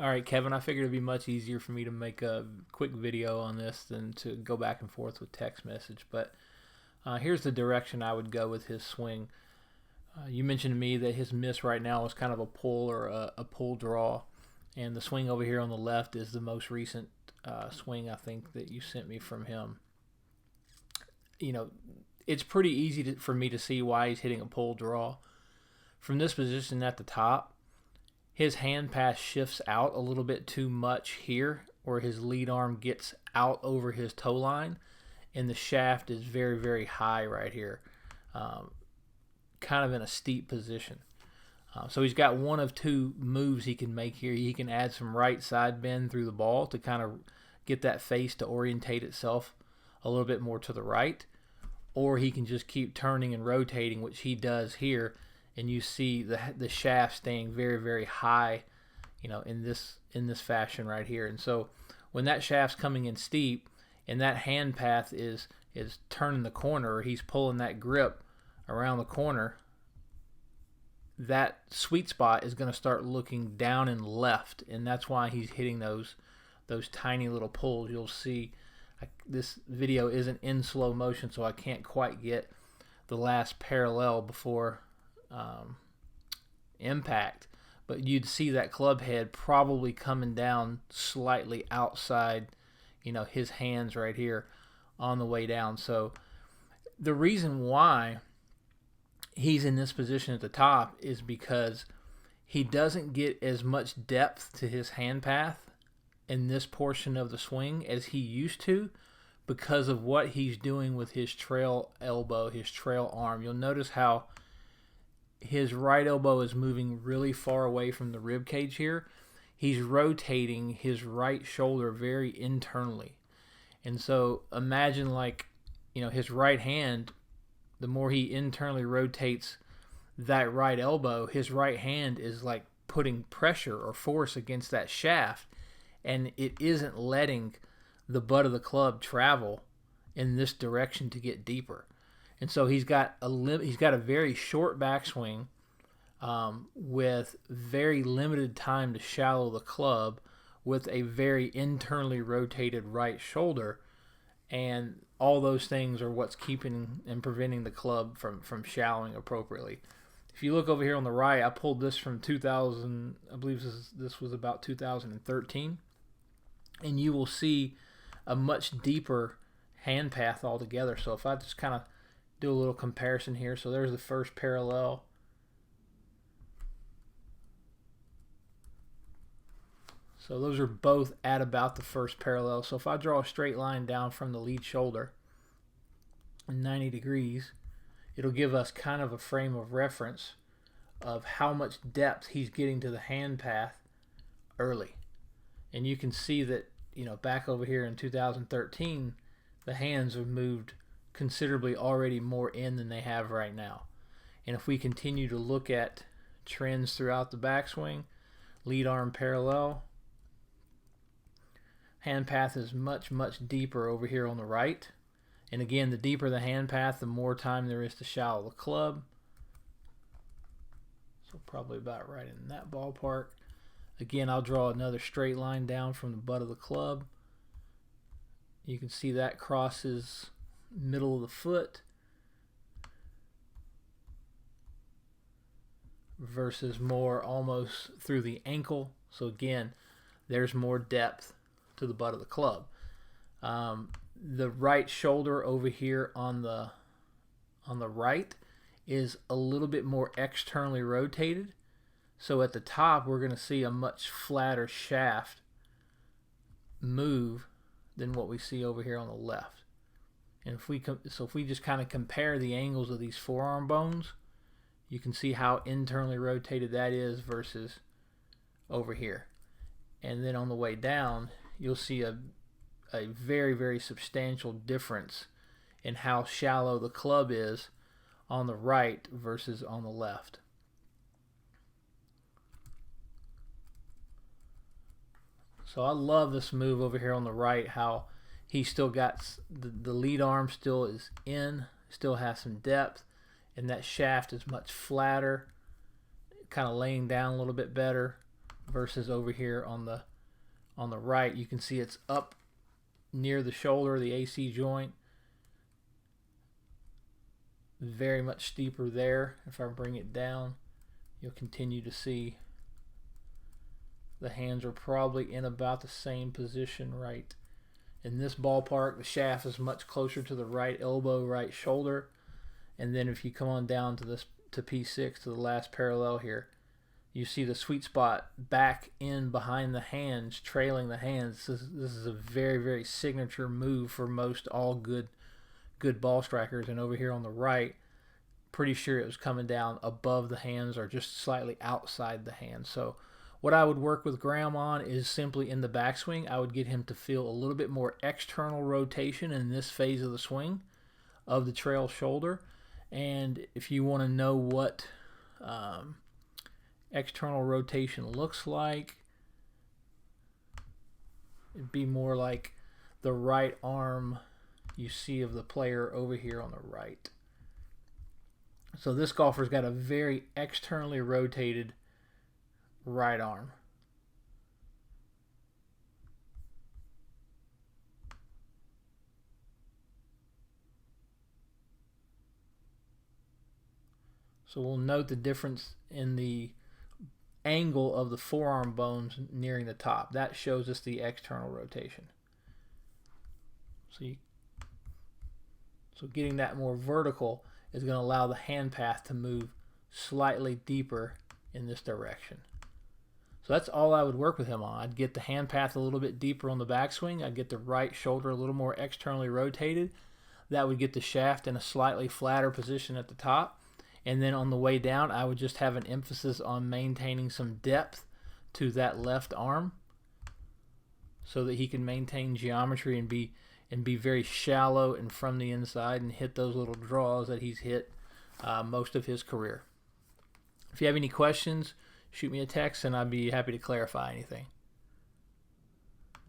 All right, Kevin, I figured it'd be much easier for me to make a quick video on this than to go back and forth with text message. But here's the direction I would go with his swing. You mentioned to me that his miss right now is kind of a pull or a pull draw. And the swing over here on the left is the most recent swing, I think, that you sent me from him. You know, it's pretty easy for me to see why he's hitting a pull draw. From this position at the top, his hand pass shifts out a little bit too much here, where his lead arm gets out over his toe line, and the shaft is very, very high right here, kind of in a steep position. So he's got one of two moves he can make here. He can add some right side bend through the ball to kind of get that face to orientate itself a little bit more to the right, or he can just keep turning and rotating, which he does here, and you see the shaft staying very, very high, you know, in this fashion right here. And so when that shaft's coming in steep and that hand path is turning the corner, or he's pulling that grip around the corner, that sweet spot is going to start looking down and left, and that's why he's hitting those tiny little pulls. You'll see this video isn't in slow motion, so I can't quite get the last parallel before impact, but you'd see that club head probably coming down slightly outside, you know, his hands right here on the way down. So the reason why he's in this position at the top is because he doesn't get as much depth to his hand path in this portion of the swing as he used to, because of what he's doing with his trail elbow, his trail arm. You'll notice how his right elbow is moving really far away from the rib cage here. He's rotating his right shoulder very internally. And so imagine, like, you know, his right hand, the more he internally rotates that right elbow, his right hand is like putting pressure or force against that shaft, and it isn't letting the butt of the club travel in this direction to get deeper. And so he's got a very short backswing with very limited time to shallow the club, with a very internally rotated right shoulder, and all those things are what's keeping and preventing the club from shallowing appropriately. If you look over here on the right, I pulled this from 2000, I believe this was about 2013, and you will see a much deeper hand path altogether. So if I just kind of do a little comparison here, so there's the first parallel. So those are both at about the first parallel. So if I draw a straight line down from the lead shoulder in 90 degrees, it'll give us kind of a frame of reference of how much depth he's getting to the hand path early. And you can see that, you know, back over here in 2013, the hands have moved considerably already more in than they have right now. And if we continue to look at trends throughout the backswing, lead arm parallel, hand path is much, much deeper over here on the right. And again, the deeper the hand path, the more time there is to shallow the club. So probably about right in that ballpark. Again, I'll draw another straight line down from the butt of the club. You can see that crosses middle of the foot versus more almost through the ankle. So again, there's more depth to the butt of the club. The right shoulder over here on the right is a little bit more externally rotated. So at the top, we're going to see a much flatter shaft move than what we see over here on the left. And if we just kind of compare the angles of these forearm bones, you can see how internally rotated that is versus over here. And then on the way down, you'll see a very, very substantial difference in how shallow the club is on the right versus on the left. So I love this move over here on the right, how he still got the lead arm still is in, still has some depth, and that shaft is much flatter, kind of laying down a little bit better versus over here on the right. You can see it's up near the shoulder, the AC joint. Very much steeper there. If I bring it down, you'll continue to see the hands are probably in about the same position right in this ballpark. The shaft is much closer to the right elbow, right shoulder. And then if you come on down to this, to P6, to the last parallel here, you see the sweet spot back in behind the hands, trailing the hands. This is a very, very signature move for most all good ball strikers. And over here on the right, pretty sure it was coming down above the hands or just slightly outside the hands. So what I would work with Graham on is simply in the backswing, I would get him to feel a little bit more external rotation in this phase of the swing of the trail shoulder. And if you want to know what external rotation looks like, it'd be more like the right arm you see of the player over here on the right. So this golfer's got a very externally rotated right arm. So we'll note the difference in the angle of the forearm bones nearing the top. That shows us the external rotation. So getting that more vertical is going to allow the hand path to move slightly deeper in this direction. So that's all I would work with him on. I'd get the hand path a little bit deeper on the backswing. I'd get the right shoulder a little more externally rotated. That would get the shaft in a slightly flatter position at the top. And then on the way down, I would just have an emphasis on maintaining some depth to that left arm so that he can maintain geometry and be very shallow and from the inside and hit those little draws that he's hit most of his career. If you have any questions, shoot me a text and I'd be happy to clarify anything.